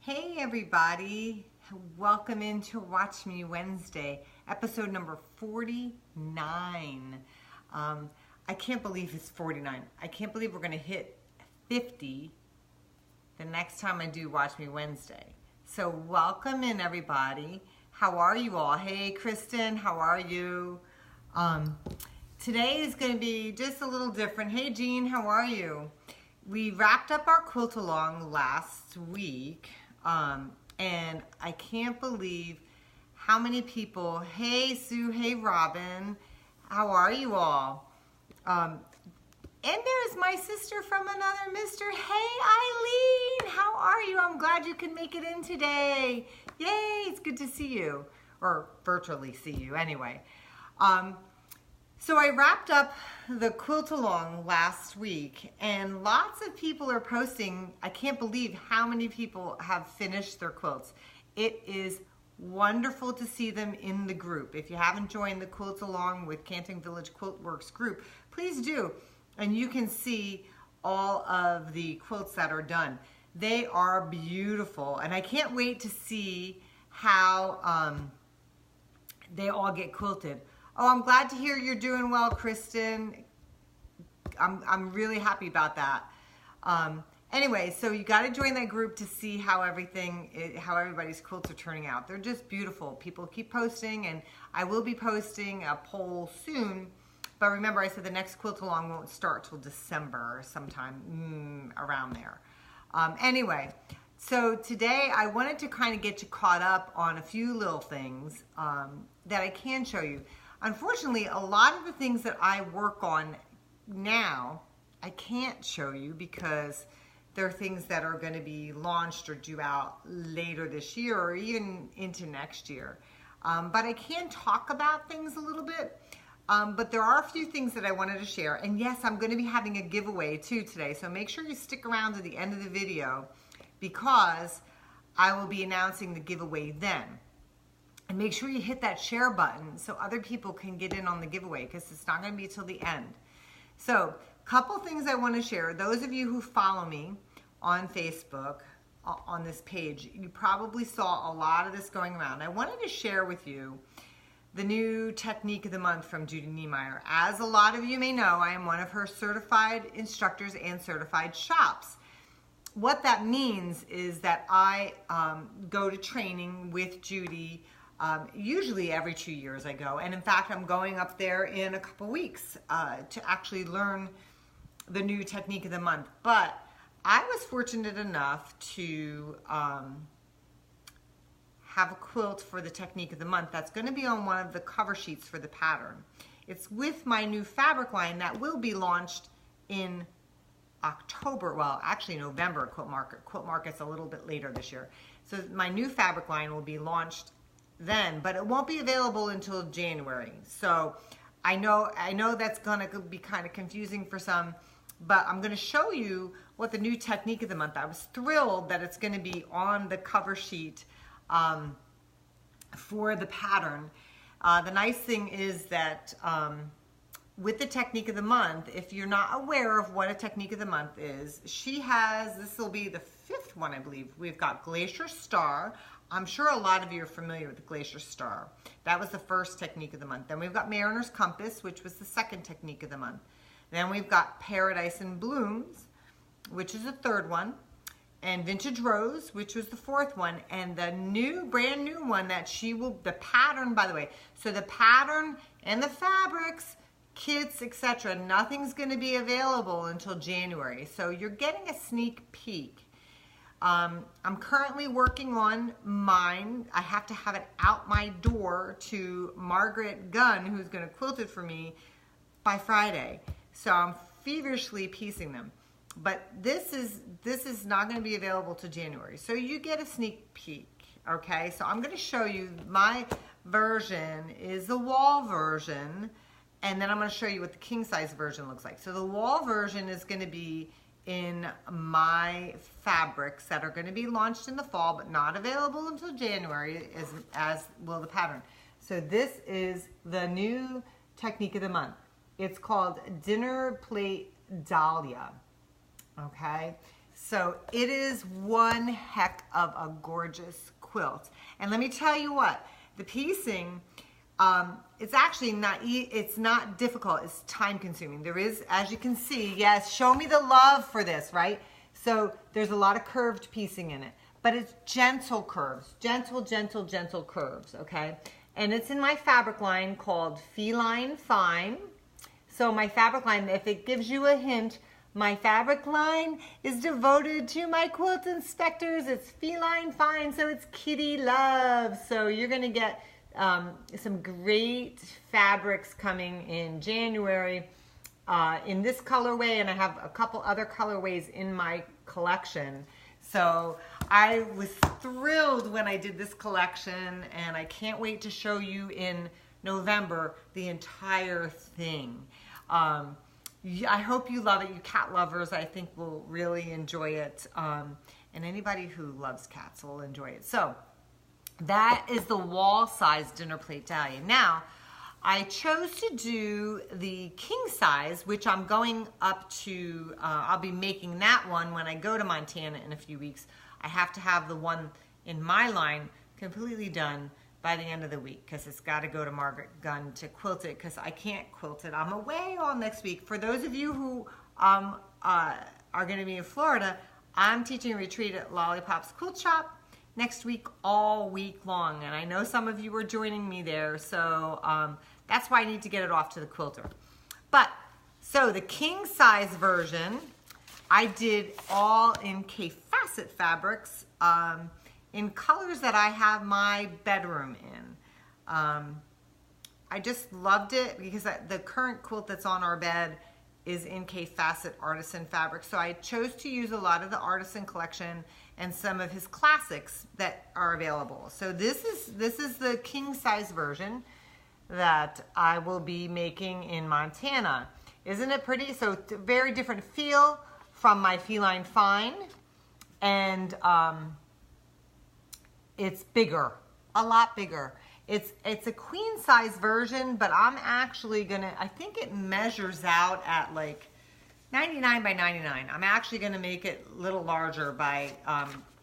Hey everybody, welcome into Watch Me Wednesday, episode number 49. I can't believe it's 49. I can't believe we're going to hit 50 the next time I do Watch Me Wednesday. So welcome in everybody. How are you all? Hey Kristen, how are you? Today is going to be just a little different. Hey Jean, how are you? We wrapped up our quilt along last week. And I can't believe how many people, hey Sue, hey Robin, how are you all? And there's my sister from another mister. Hey Eileen, how are you? I'm glad you can make it in today. Yay, it's good to see you, or virtually see you anyway. So I wrapped up the quilt along last week and lots of people are posting. I can't believe how many people have finished their quilts. It is wonderful to see them in the group. If you haven't joined the Quilt Along with Canton Village QuiltWorks group, please do. And you can see all of the quilts that are done. They are beautiful and I can't wait to see how they all get quilted. Oh, I'm glad to hear you're doing well, Kristen. I'm really happy about that. Anyway, so you got to join that group to see how everybody's quilts are turning out. They're just beautiful. People keep posting, and I will be posting a poll soon. But remember, I said the next quilt along won't start till December or sometime around there. Anyway, so today I wanted to kind of get you caught up on a few little things that I can show you. Unfortunately, a lot of the things that I work on now, I can't show you because they're things that are going to be launched or due out later this year or even into next year. But I can talk about things a little bit. But there are a few things that I wanted to share. And yes, I'm going to be having a giveaway too today. So make sure you stick around to the end of the video because I will be announcing the giveaway then. And make sure you hit that share button so other people can get in on the giveaway because it's not going to be till the end. So, couple things I want to share. Those of you who follow me on Facebook, on this page, you probably saw a lot of this going around. I wanted to share with you the new technique of the month from Judy Niemeyer. As a lot of you may know, I am one of her certified instructors and certified shops. What that means is that I go to training with Judy. Usually every 2 years I go, and in fact I'm going up there in a couple weeks to actually learn the new technique of the month. But I was fortunate enough to have a quilt for the technique of the month that's going to be on one of the cover sheets for the pattern. It's with my new fabric line that will be launched in October, well actually November at Quilt Market. Quilt Market's a little bit later this year. So my new fabric line will be launched then, but it won't be available until January. So I know that's gonna be kind of confusing for some, but I'm gonna show you what the new technique of the month. I was thrilled that it's gonna be on the cover sheet for the pattern. The nice thing is that with the technique of the month, if you're not aware of what a technique of the month is, she has, this will be the 5th one I believe. We've got Glacier Star. I'm sure a lot of you are familiar with the Glacier Star. That was the first technique of the month. Then we've got Mariner's Compass, which was the 2nd technique of the month. Then we've got Paradise in Blooms, which is the 3rd one. And Vintage Rose, which was the 4th one. And the brand new one that she will, the pattern, by the way. So the pattern and the fabrics, kits, etc., nothing's going to be available until January. So you're getting a sneak peek. I'm currently working on mine. I have to have it out my door to Margaret Gunn, who's going to quilt it for me by Friday. So I'm feverishly piecing them. But this is not going to be available to January. So you get a sneak peek, okay? So I'm going to show you my version is the wall version, and then I'm going to show you what the king size version looks like. So the wall version is going to be in my fabrics that are going to be launched in the fall but not available until January, as will the pattern. So this is the new technique of the month. It's called Dinner Plate Dahlia. Okay, So it is one heck of a gorgeous quilt. And let me tell you what, the piecing, it's actually it's not difficult, it's time consuming. There is, as you can see, yes, show me the love for this, right? So there's a lot of curved piecing in it, but it's gentle curves, gentle, gentle, gentle curves, okay? And it's in my fabric line called Feline Fine. So my fabric line, if it gives you a hint, my fabric line is devoted to my quilt inspectors. It's Feline Fine, so it's kitty love. So you're gonna get some great fabrics coming in January in this colorway, and I have a couple other colorways in my collection. So I was thrilled when I did this collection, and I can't wait to show you in November the entire thing. I hope you love it. You cat lovers, I think, will really enjoy it. And anybody who loves cats will enjoy it. So that is the wall size dinner plate dahlia. Now, I chose to do the king size, which I'm going up to, I'll be making that one when I go to Montana in a few weeks. I have to have the one in my line completely done by the end of the week, because it's got to go to Margaret Gunn to quilt it, because I can't quilt it. I'm away all next week. For those of you who are going to be in Florida, I'm teaching a retreat at Lollipop's Quilt Shop next week, all week long, and I know some of you are joining me there, so that's why I need to get it off to the quilter. But, so the king size version, I did all in K-Facet fabrics, in colors that I have my bedroom in. I just loved it because the current quilt that's on our bed is in K-Facet artisan fabric. So I chose to use a lot of the artisan collection and some of his classics that are available. So this is the king size version that I will be making in Montana. Isn't it pretty? So it's a very different feel from my Feline Fine, and it's bigger, a lot bigger. It's a queen size version, but I'm actually gonna, I think it measures out at like 99 by 99. I'm actually gonna make it a little larger by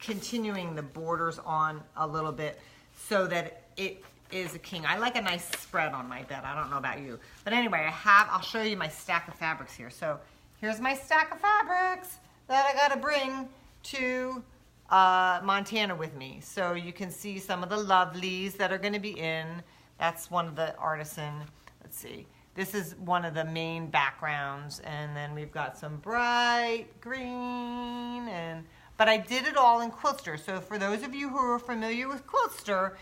continuing the borders on a little bit so that it is a king. I like a nice spread on my bed. I don't know about you. But anyway, I'll show you my stack of fabrics here. So here's my stack of fabrics that I gotta bring to Montana with me. So you can see some of the lovelies that are gonna be in. That's one of the artisan, let's see. This is one of the main backgrounds, and then we've got some bright green, but I did it all in Quiltster. So for those of you who are familiar with Quiltster,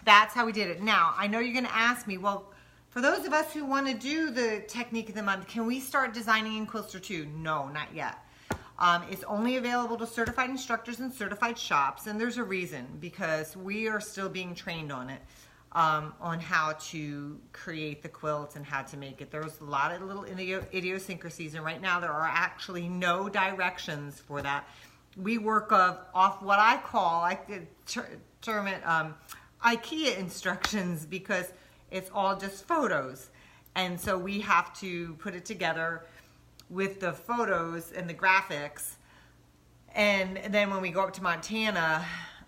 that's how we did it. Now, I know you're gonna ask me, well, for those of us who wanna do the technique of the month, can we start designing in Quiltster too? No, not yet. It's only available to certified instructors and certified shops, and there's a reason, because we are still being trained on it, on how to create the quilt and how to make it. There's a lot of little idiosyncrasies, and right now there are actually no directions for that. We work off what I call, I could term it IKEA instructions, because it's all just photos. And so we have to put it together with the photos and the graphics, and then when we go up to Montana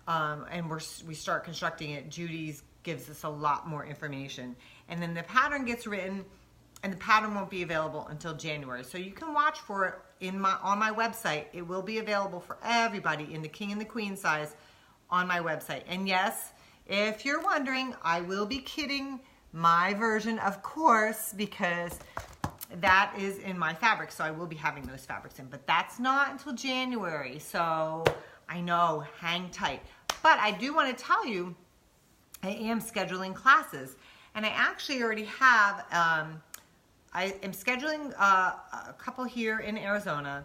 and we start constructing it, Judy's gives us a lot more information, and then the pattern gets written, and the pattern won't be available until January. So you can watch for it on my website. It will be available for everybody in the king and the queen size on my website. And yes, if you're wondering, I will be kidding my version, of course, because that is in my fabric, so I will be having those fabrics in, but that's not until January, so I know, hang tight. But I do want to tell you, I am scheduling classes, and I actually already have, I am scheduling a couple here in Arizona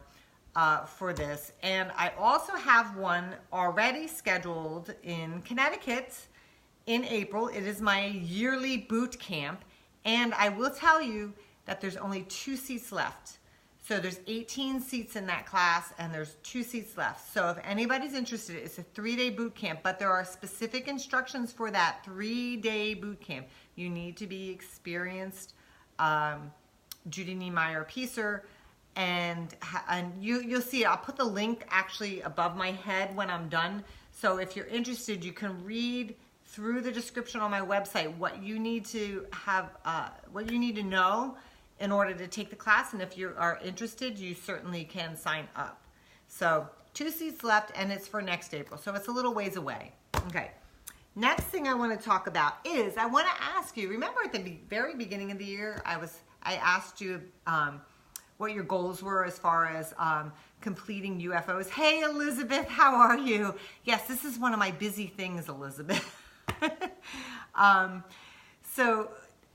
for this, and I also have one already scheduled in Connecticut in April. It is my yearly boot camp, and I will tell you that there's only 2 seats left. So there's 18 seats in that class, and there's 2 seats left. So if anybody's interested, it's a 3-day boot camp, but there are specific instructions for that 3-day boot camp. You need to be experienced Judy Niemeyer piecer, and you'll see it. I'll put the link actually above my head when I'm done. So if you're interested, you can read through the description on my website what you need to have, what you need to know in order to take the class. And if you are interested, you certainly can sign up. So 2 seats left, and it's for next April. So it's a little ways away. Okay. Next thing I want to talk about is I want to ask you, remember at the very beginning of the year, I asked you what your goals were as far as completing UFOs. Hey, Elizabeth, how are you? Yes, this is one of my busy things, Elizabeth. So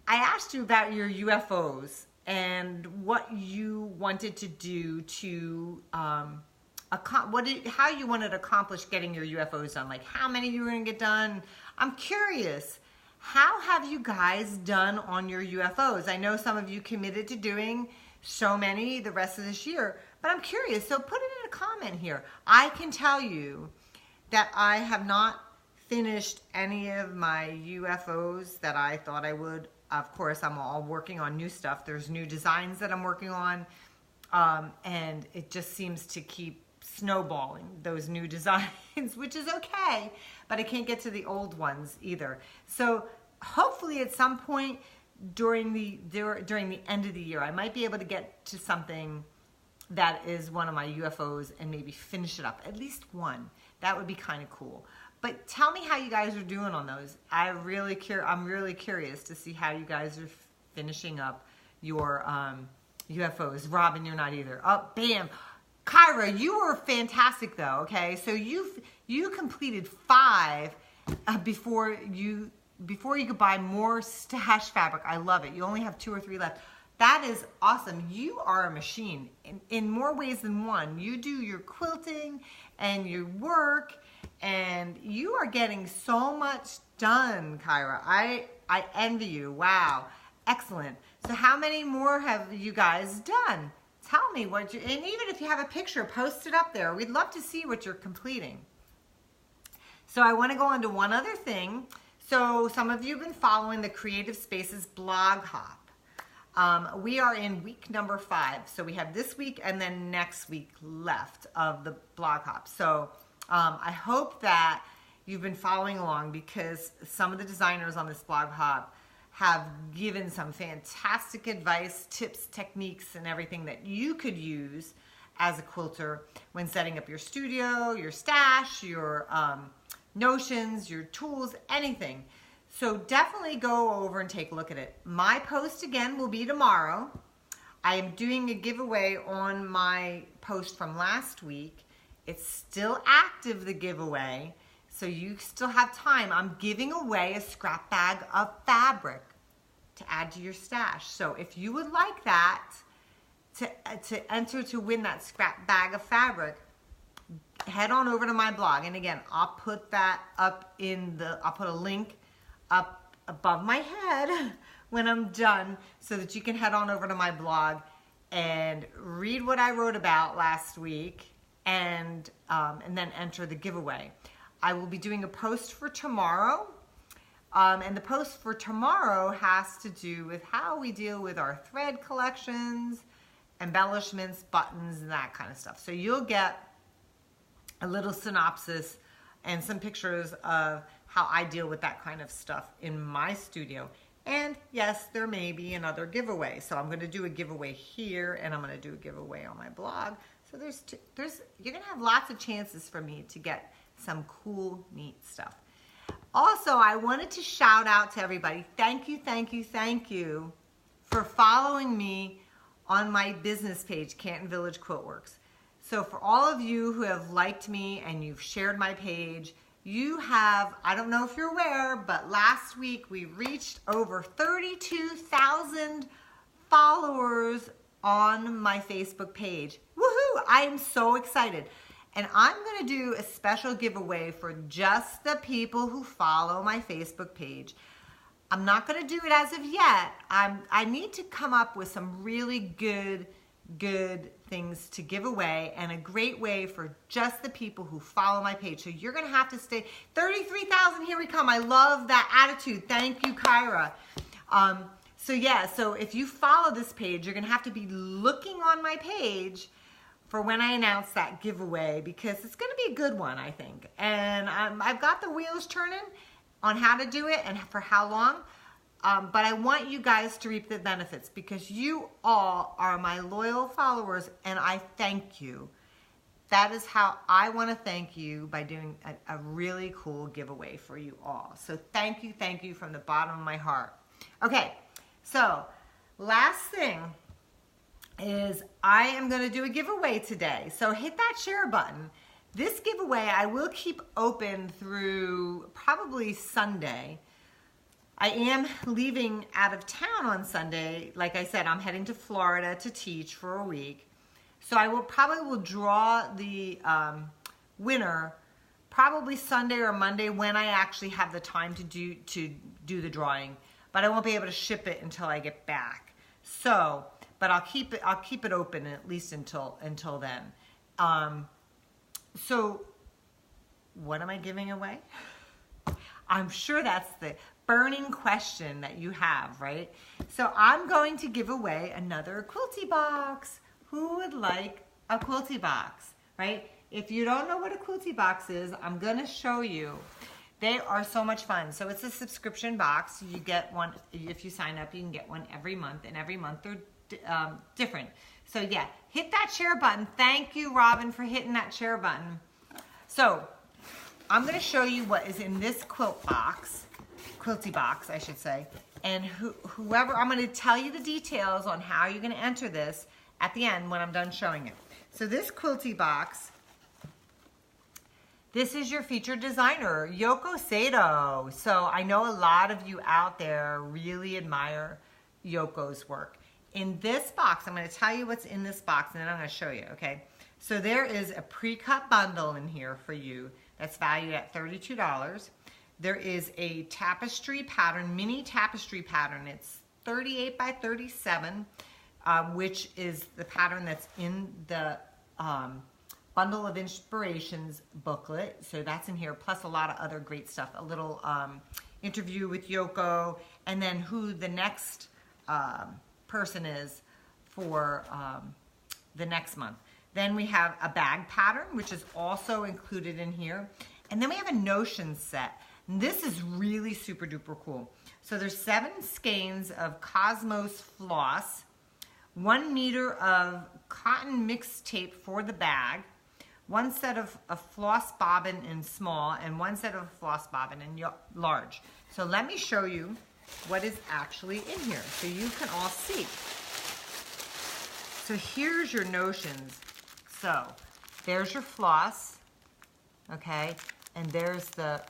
I asked you about your UFOs and what you wanted to do to, how you wanted to accomplish getting your UFOs done, like how many you were going to get done. I'm curious, how have you guys done on your UFOs? I know some of you committed to doing so many the rest of this year, but I'm curious, so put it in a comment here. I can tell you that I have not finished any of my UFOs that I thought I would. Of course, I'm all working on new stuff. There's new designs that I'm working on, and it just seems to keep snowballing, those new designs, which is okay, but I can't get to the old ones either. So hopefully at some point during the end of the year, I might be able to get to something that is one of my UFOs and maybe finish it up, at least one. That would be kind of cool. But tell me how you guys are doing on those. I'm really curious to see how you guys are finishing up your UFOs. Robin, you're not either. Oh, bam. Kyra, you were fantastic though, okay? So you completed 5 before you could buy more stash fabric. I love it. You only have 2 or 3 left. That is awesome. You are a machine in more ways than one. You do your quilting and your work, and you are getting so much done, Kyra. I envy you. Wow. Excellent. So how many more have you guys done? Tell me what you, and even if you have a picture, post it up there. We'd love to see what you're completing. So I want to go on to one other thing. So some of you have been following the Creative Spaces blog hop. We are in week number 5. So we have this week and then next week left of the blog hop. So I hope that you've been following along, because some of the designers on this blog hop have given some fantastic advice, tips, techniques, and everything that you could use as a quilter when setting up your studio, your stash, your notions, your tools, anything. So definitely go over and take a look at it. My post again will be tomorrow. I am doing a giveaway on my post from last week. It's still active, the giveaway, so you still have time. I'm giving away a scrap bag of fabric to add to your stash. So if you would like that, to enter to win that scrap bag of fabric, head on over to my blog. And again, I'll put that up I'll put a link up above my head when I'm done, so that you can head on over to my blog and read what I wrote about last week, and then enter the giveaway. I will be doing a post for tomorrow, and the post for tomorrow has to do with how we deal with our thread collections, embellishments, buttons, and that kind of stuff. So you'll get a little synopsis and some pictures of how I deal with that kind of stuff in my studio. And yes, there may be another giveaway. So I'm going to do a giveaway here, and I'm going to do a giveaway on my blog. So you're going to have lots of chances for me to get some cool, neat stuff. Also, I wanted to shout out to everybody. Thank you, thank you, thank you for following me on my business page, Canton Village Quiltworks. So for all of you who have liked me and you've shared my page, you have, I don't know if you're aware, but last week we reached over 32,000 followers on my Facebook page. Woohoo! I am so excited. And I'm going to do a special giveaway for just the people who follow my Facebook page. I'm not going to do it as of yet. I need to come up with some really good things to give away, and a great way for just the people who follow my page. So you're going to have to stay. 33,000, here we come. I love that attitude. Thank you, Kyra. So yeah, so if you follow this page, you're gonna have to be looking on my page for when I announce that giveaway, because it's gonna be a good one, I think. And I've got the wheels turning on how to do it and for how long. But I want you guys to reap the benefits, because you all are my loyal followers, and I thank you. That is how I want to thank you, by doing a really cool giveaway for you all. So thank you from the bottom of my heart. Okay, so last thing is I am going to do a giveaway today. So hit that share button. This giveaway I will keep open through probably Sunday. I am leaving out of town on Sunday. Like I said, I'm heading to Florida to teach for a week. So I will probably draw the winner probably Sunday or Monday, when I actually have the time to do the drawing. But I won't be able to ship it until I get back. So, but I'll keep it open at least until then. So what am I giving away? I'm sure that's the burning question that you have, right? So I'm going to give away another Quilty Box. Who would like a Quilty Box, right? If you don't know what a Quilty Box is, I'm gonna show you. They are so much fun. So it's a subscription box. You get one, if you sign up, you can get one every month, and every month they're different. So yeah, hit that share button. Thank you, Robin, for hitting that share button. So I'm gonna show you what is in this Quilty Box, I should say. And whoever, I'm gonna tell you the details on how you're gonna enter this at the end when I'm done showing it. So this Quilty Box, this is your featured designer, Yoko Sato. So I know a lot of you out there really admire Yoko's work. In this box, I'm going to tell you what's in this box, and then I'm going to show you, okay? So there is a pre-cut bundle in here for you that's valued at $32. There is a tapestry pattern, mini tapestry pattern. It's 38 by 37. Which is the pattern that's in the Bundle of Inspirations booklet. So that's in here, plus a lot of other great stuff. A little interview with Yoko, and then who the next person is for the next month. Then we have a bag pattern, which is also included in here. And then we have a notion set. And this is really super duper cool. So there's 7 skeins of Cosmos floss, 1 meter of cotton mixed tape for the bag, 1 set of floss bobbin in small, and 1 set of floss bobbin in large. So let me show you what is actually in here so you can all see. So here's your notions. So there's your floss, okay, and there's the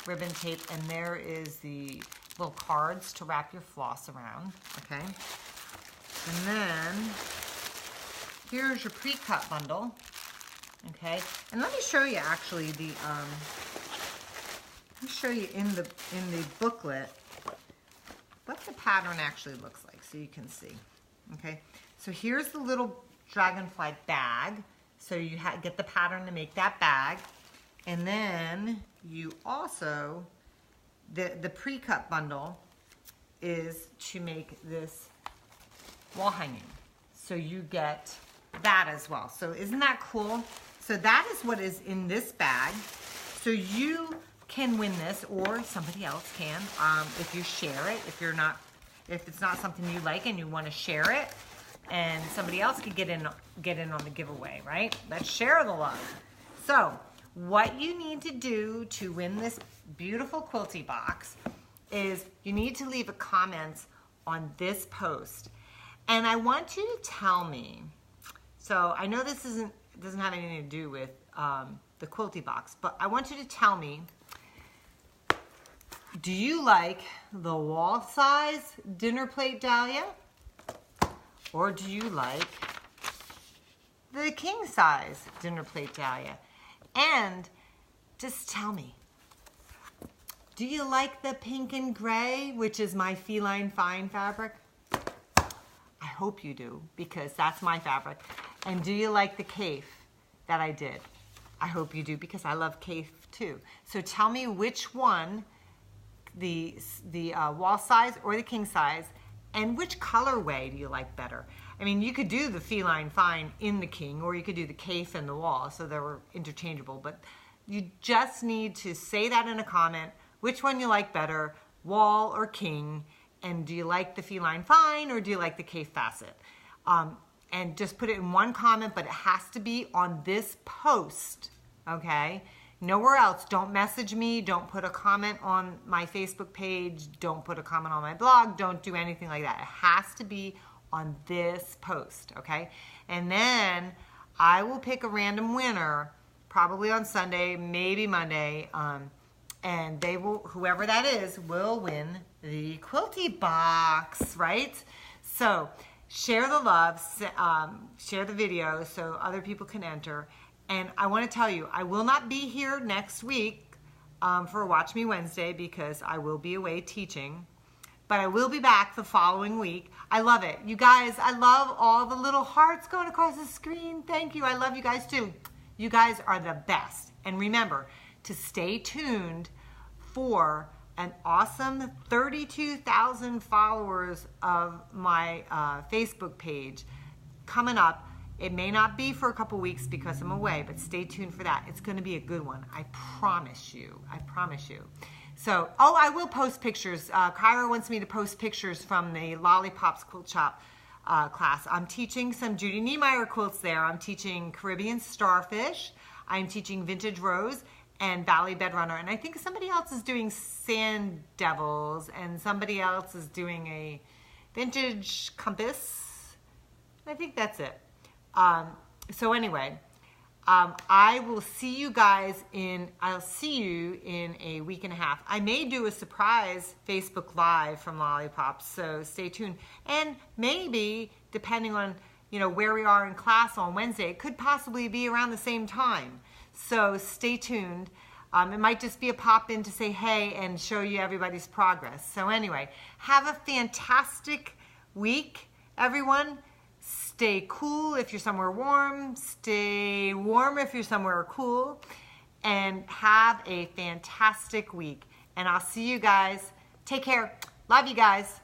ribbon tape, and there is the little cards to wrap your floss around, okay. And then here's your pre-cut bundle, okay. And let me show you actually the let me show you in the booklet what the pattern actually looks like, so you can see, okay. So here's the little dragonfly bag. So you get the pattern to make that bag, and then you also the pre-cut bundle is to make this wall hanging. So you get that as well. So isn't that cool? So that is what is in this bag. So you can win this, or somebody else can, if you share it. If it's not something you like and you want to share it, and somebody else could get in on the giveaway, right? Let's share the love. So what you need to do to win this beautiful Quilty Box is you need to leave a comment on this post. And I want you to tell me, so I know this doesn't have anything to do with the Quilty Box, but I want you to tell me, do you like the wall size dinner plate dahlia, or do you like the king size dinner plate dahlia? And just tell me, do you like the pink and gray, which is my feline fine fabric? I hope you do, because that's my fabric. And do you like the cafe that I did? I hope you do, because I love cafe too. So tell me which one wall size or the king size, and which colorway do you like better? I mean, you could do the feline fine in the king, or you could do the cafe in the wall, so they were interchangeable, but you just need to say that in a comment, which one you like better, wall or king, and do you like the feline fine or do you like the cafe facet? And just put it in one comment, but it has to be on this post, okay? Nowhere else. Don't message me. Don't put a comment on my Facebook page. Don't put a comment on my blog. Don't do anything like that. It has to be on this post, okay? And then I will pick a random winner, probably on Sunday, maybe Monday, and they will, whoever that is, will win the Quilty Box, right? So share the love, share the video so other people can enter. And I want to tell you, I will not be here next week for Watch Me Wednesday because I will be away teaching. But I will be back the following week. I love it. You guys, I love all the little hearts going across the screen. Thank you. I love you guys too. You guys are the best. And remember to stay tuned for an awesome 32,000 followers of my Facebook page coming up. It may not be for a couple weeks because I'm away, but stay tuned for that. It's going to be a good one. I promise you. I promise you. So, oh, I will post pictures. Kyra wants me to post pictures from the Lollipops Quilt Shop class. I'm teaching some Judy Niemeyer quilts there. I'm teaching Caribbean Starfish. I'm teaching Vintage Rose and Valley Bedrunner. And I think somebody else is doing Sand Devils, and somebody else is doing a Vintage Compass. I think that's it. So anyway, I will see you guys I'll see you in a week and a half. I may do a surprise Facebook Live from Lollipops, so stay tuned. And maybe, depending on, where we are in class on Wednesday, it could possibly be around the same time. So stay tuned. It might just be a pop-in to say hey and show you everybody's progress. So anyway, have a fantastic week, everyone. Stay cool if you're somewhere warm. Stay warm if you're somewhere cool. And have a fantastic week. And I'll see you guys. Take care. Love you guys.